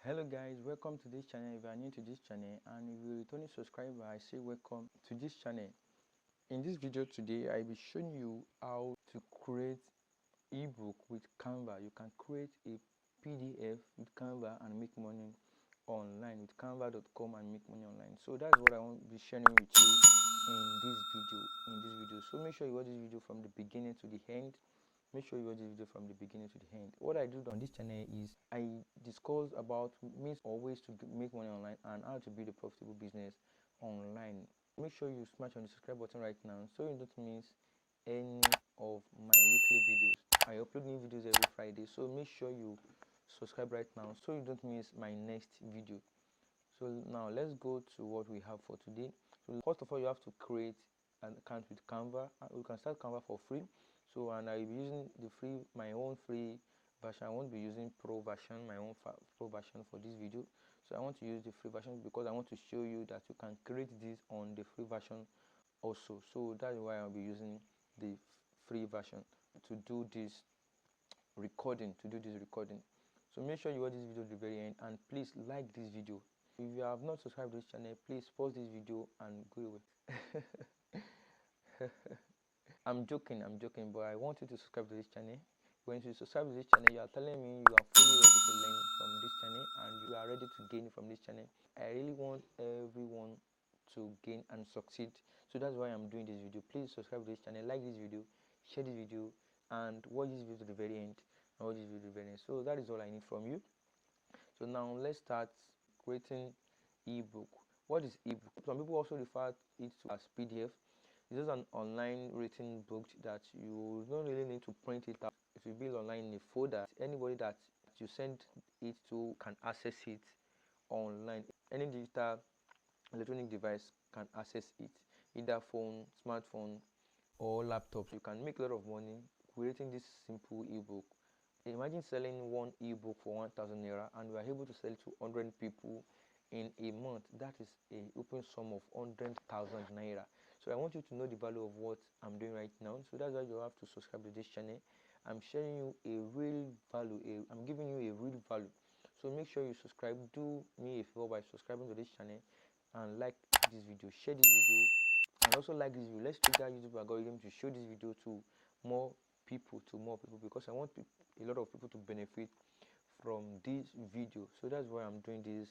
Hello guys, welcome to this channel. If you are new to this channel and if you're a returning subscriber, I say welcome to this channel. In this video today, I'll be showing you how to create ebook with Canva. You can create a PDF with Canva and make money online with canva.com and make money online. So that's what I want to be sharing with you in this video. So make sure you watch this video from the beginning to the end. Make sure you watch this video from the beginning to the end. What I do on this channel is I discuss about means or ways to make money online and how to build a profitable business online. Make sure you smash on the subscribe button right now so you don't miss any of my weekly videos. I upload new videos every Friday, so make sure you subscribe right now so you don't miss my next video. So now let's go to what we have for today. So first of all, you have to create an account with Canva. You can start Canva for free. So and I'll be using my own free version. I won't be using pro version, my own pro version for this video. So I want to use the free version because I want to show you that you can create this on the free version also. So that's why I'll be using the free version to do this recording. So make sure you watch this video to the very end and please like this video. If you have not subscribed to this channel, please pause this video and go away. I'm joking, but I want you to subscribe to this channel. When you subscribe to this channel, you are telling me you are fully ready to learn from this channel and you are ready to gain from this channel. I really want everyone to gain and succeed. So that's why I'm doing this video. Please subscribe to this channel, like this video, share this video, and watch this video to the very end. So that is all I need from you. So now let's start creating ebook. What is ebook? Some people also refer it to as PDF. This is an online written book that you don't really need to print it out. It will be online in a folder. Anybody that you send it to can access it online. Any digital electronic device can access it, either phone, smartphone, or laptop. You can make a lot of money creating this simple ebook. Imagine selling one ebook for 1,000 naira and you are able to sell it to 100 people in a month. That is a open sum of 100,000 naira. So I want you to know the value of what I'm doing right now. So that's why you have to subscribe to this channel. I'm sharing you a real value. I'm giving you a real value. So make sure you subscribe. Do me a favor by subscribing to this channel and like this video, share this video, and also like this video. Let's trigger YouTube algorithm to show this video to more people, because I want a lot of people to benefit from this video. So that's why I'm doing this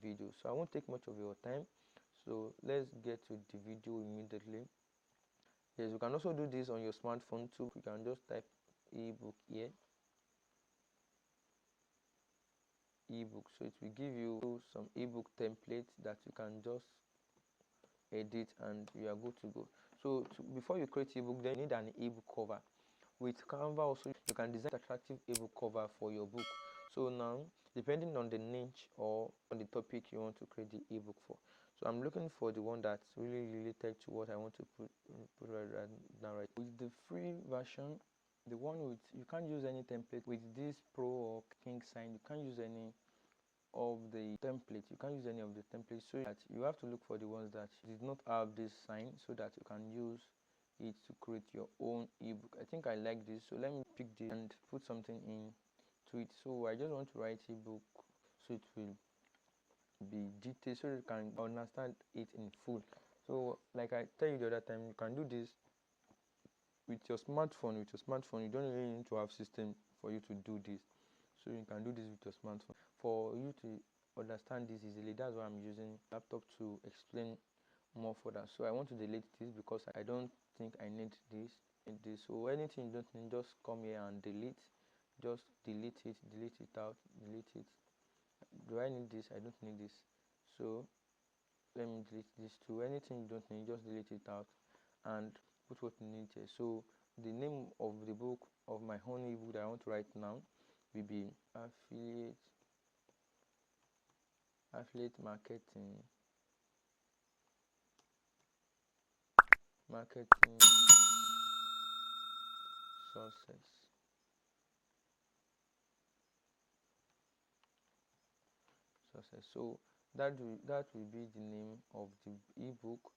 video. So I won't take much of your time. So let's get to the video immediately. Yes, you can also do this on your smartphone too. You can just type ebook here, ebook. So it will give you some ebook templates that you can just edit and you are good to go. So before you create ebook, then you need an ebook cover. With Canva also you can design attractive ebook cover for your book. So now, depending on the niche or on the topic you want to create the ebook for, so I'm looking for the one that's really related to what I want to put right now. Right, with the free version, the one with, you can't use any template. With this pro or king sign, you can't use any of the templates. So that you have to look for the ones that did not have this sign so that you can use it to create your own ebook. I think I like this, so let me pick this and put something in to it. So I just want to write ebook so it will be detailed so you can understand it in full. So like I tell you the other time, you can do this with your smartphone. You don't really need to have system for you to do this. So you can do this with your smartphone. For you to understand this easily, that's why I'm using laptop to explain more further. So I want to delete this because I don't think I need this. So anything you don't need, just come here and delete. Just delete it out, delete it. Do I need this? I don't need this. So let me delete this too. Anything you don't need, just delete it out and put what you need here. So the name of the book, of my own ebook that I want to write now, will be affiliate marketing success. So that will be the name of the ebook.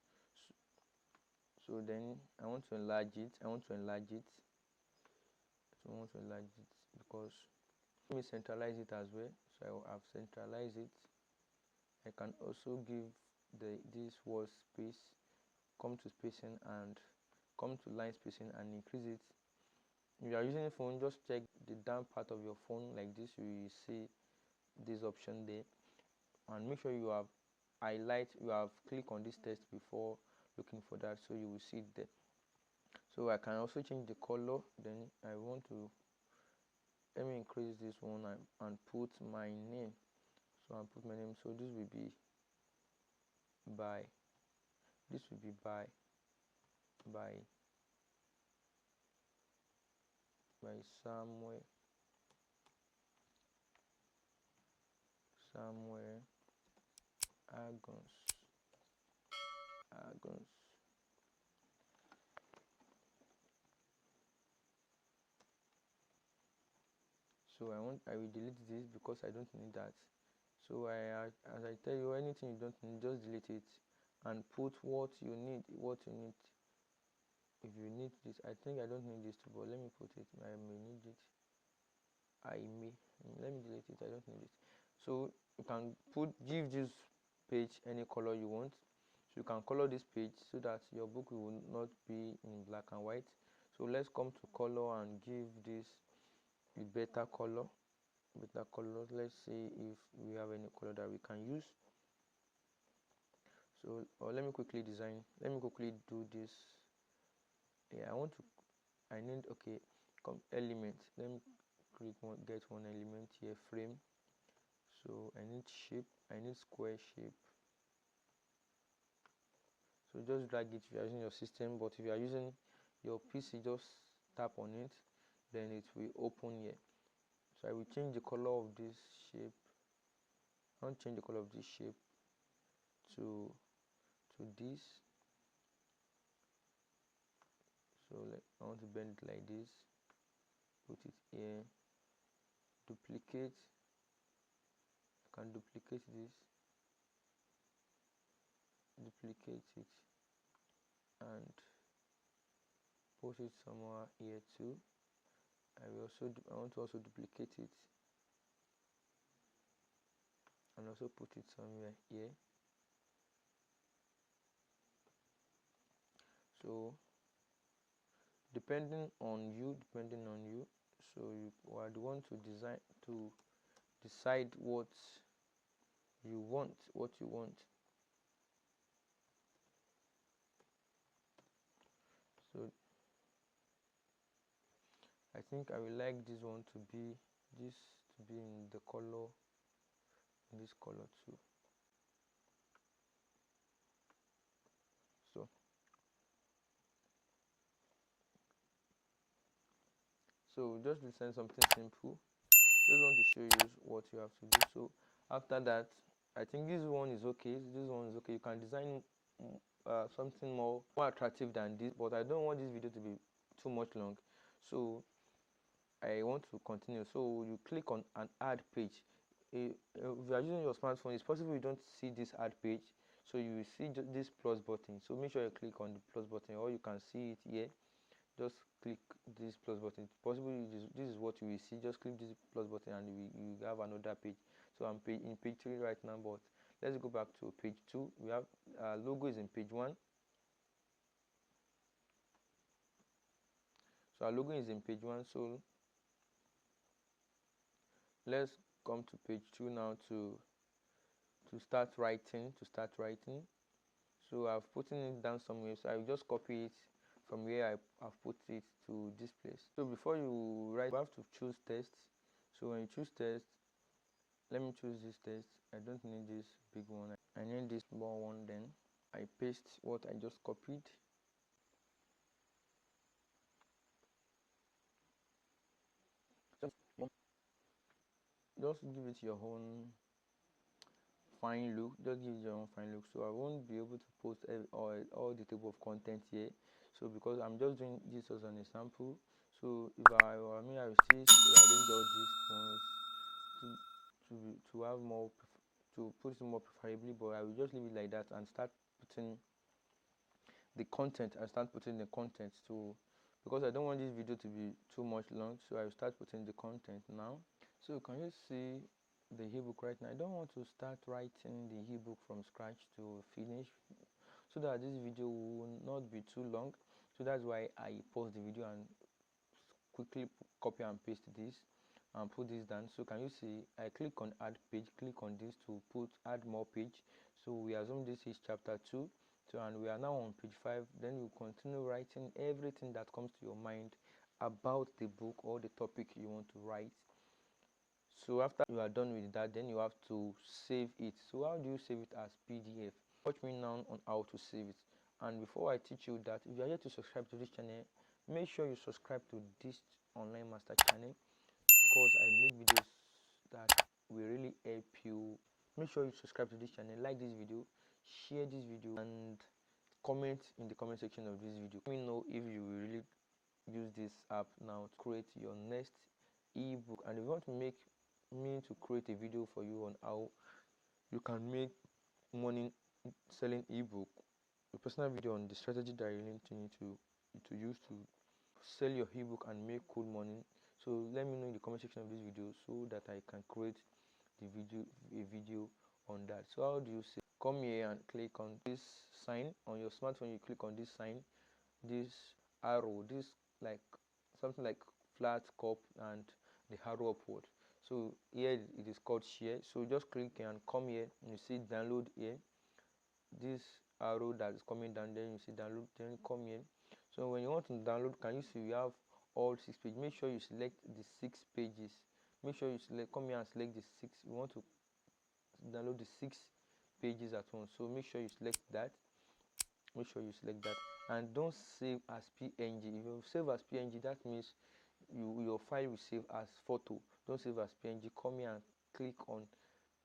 So then I want to enlarge it. Because let me centralize it as well. So I've centralized it. I can also give this word space, come to spacing and come to line spacing and increase it. If you are using a phone, just check the down part of your phone like this. You will see this option there, and make sure you have click on this text before looking for that, so you will see it there. So I can also change the color. Then I want to let me increase this one and put my name. So I'll put my name. So this will be by by Samuel Agons. So I will delete this because I don't need that. So as I tell you, anything you don't need, just delete it and put what you need. If you need this, I think I don't need this too, but let me put it. I may need it. Let me delete it. I don't need it. So you can give this page any color you want. So you can color this page so that your book will not be in black and white. So let's come to color and give this a better color. Let's see if we have any color that we can use. So let me quickly do this. Yeah, I need element. Let me get one element here, frame. So I need shape. I need square shape. So just drag it if you are using your system, but if you are using your PC, just tap on it, then it will open here. So I will change the color of this shape. I want to change the color of this shape to this. So I want to bend it like this, put it here, duplicate. I can duplicate this, and put it somewhere here too. I want to also duplicate it and also put it somewhere here. So depending on you, so you are the one to decide what you want. So I think I will like this one to be in the color, in this color too. So just design something simple. Just want to show you what you have to do. So after that, I think this one is okay. You can design something more attractive than this, but I don't want this video to be too much long, so I want to continue. So you click on an add page. If you are using your smartphone, it's possible you don't see this add page, so you will see this plus button. So make sure you click on the plus button, or you can see it here. Just click this plus button. Possibly this is what you will see. Just click this plus button and you have another page. So I'm in page 3 right now, but let's go back to page 2. We have logo is in page 1. So our logo is in page 1. So let's come to page 2 now to start writing. So I've put it down somewhere, so I will just copy it from where I've put it to this place. So before you write, you have to choose text. So when you choose text, let me choose this text. I don't need this big one. I need this small one. Then I paste what I just copied. Just give it your own fine look. So I won't be able to post all the table of content here. So because I'm just doing this as an example. So if I will still arrange all these ones to have more, to put it more preferably, but I will just leave it like that and start putting the content. To, because I don't want this video to be too much long, so I will start putting the content now. So can you see the ebook right now. I don't want to start writing the ebook from scratch to finish, so that this video will not be too long. So that's why I pause the video and quickly copy and paste this and put this down. So can you see, I click on add page, click on this to add more page. So we assume this is chapter 2, so and we are now on page 5. Then you continue writing everything that comes to your mind about the book or the topic you want to write. So after you are done with that, then you have to save it. So how do you save it as PDF? Watch me now on how to save it. And before I teach you that, if you are yet to subscribe to this channel, make sure you subscribe to this online master channel, because I make videos that will really help you. Make sure you subscribe to this channel, like this video, share this video, and comment in the comment section of this video. Let me know if you will really use this app now to create your next ebook. And if you want to make me to create a video for you on how you can make money selling ebook, a personal video on the strategy that you need to use to sell your ebook and make cool money, so let me know in the comment section of this video so that I can create a video on that. So how do you say, come here and click on this sign on your smartphone. You click on this sign, this arrow, this like something like flat cup and the arrow upward. So here it is called share. So just click and come here, you see download here, this arrow that is coming down, then you see download, then come here. So when you want to download, can you see we have all 6 pages? Make sure you select the 6 pages. Make sure you come here and select the 6. You want to download the 6 pages at once, so make sure you select that. Make sure you select that, and don't save as png. If you save as png, that means your file will save as photo. Don't save as png. Come here and click on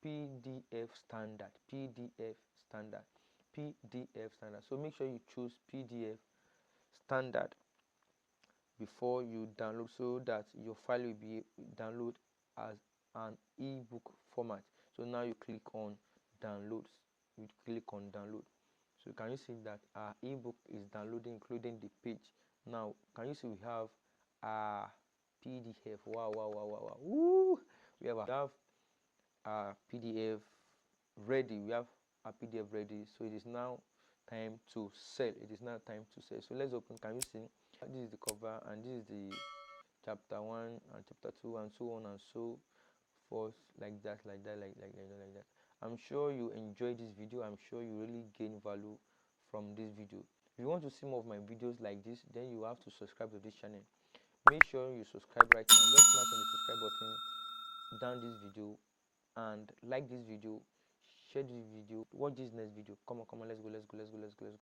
pdf standard, pdf standard, pdf standard. So make sure you choose pdf standard before you download, so that your file will be download as an ebook format. So now you click on downloads, you click on download. So can you see that our ebook is downloading, including the page? Now can you see we have our PDF? Wow, wow, wow, wow, wow. Woo! We have our PDF ready. We have our PDF ready. So it is now time to sell. It is now time to sell. So let's open. Can you see? This is the cover, and this is the chapter 1 and chapter 2, and so on and so forth, like that, like that, like that, like that. I'm sure you enjoyed this video. I'm sure you really gain value from this video. If you want to see more of my videos like this, then you have to subscribe to this channel. Make sure you subscribe right now. Just smash on the subscribe button down this video and like this video, share this video, watch this next video. Come on, let's go, let's go, let's go, let's go, let's go.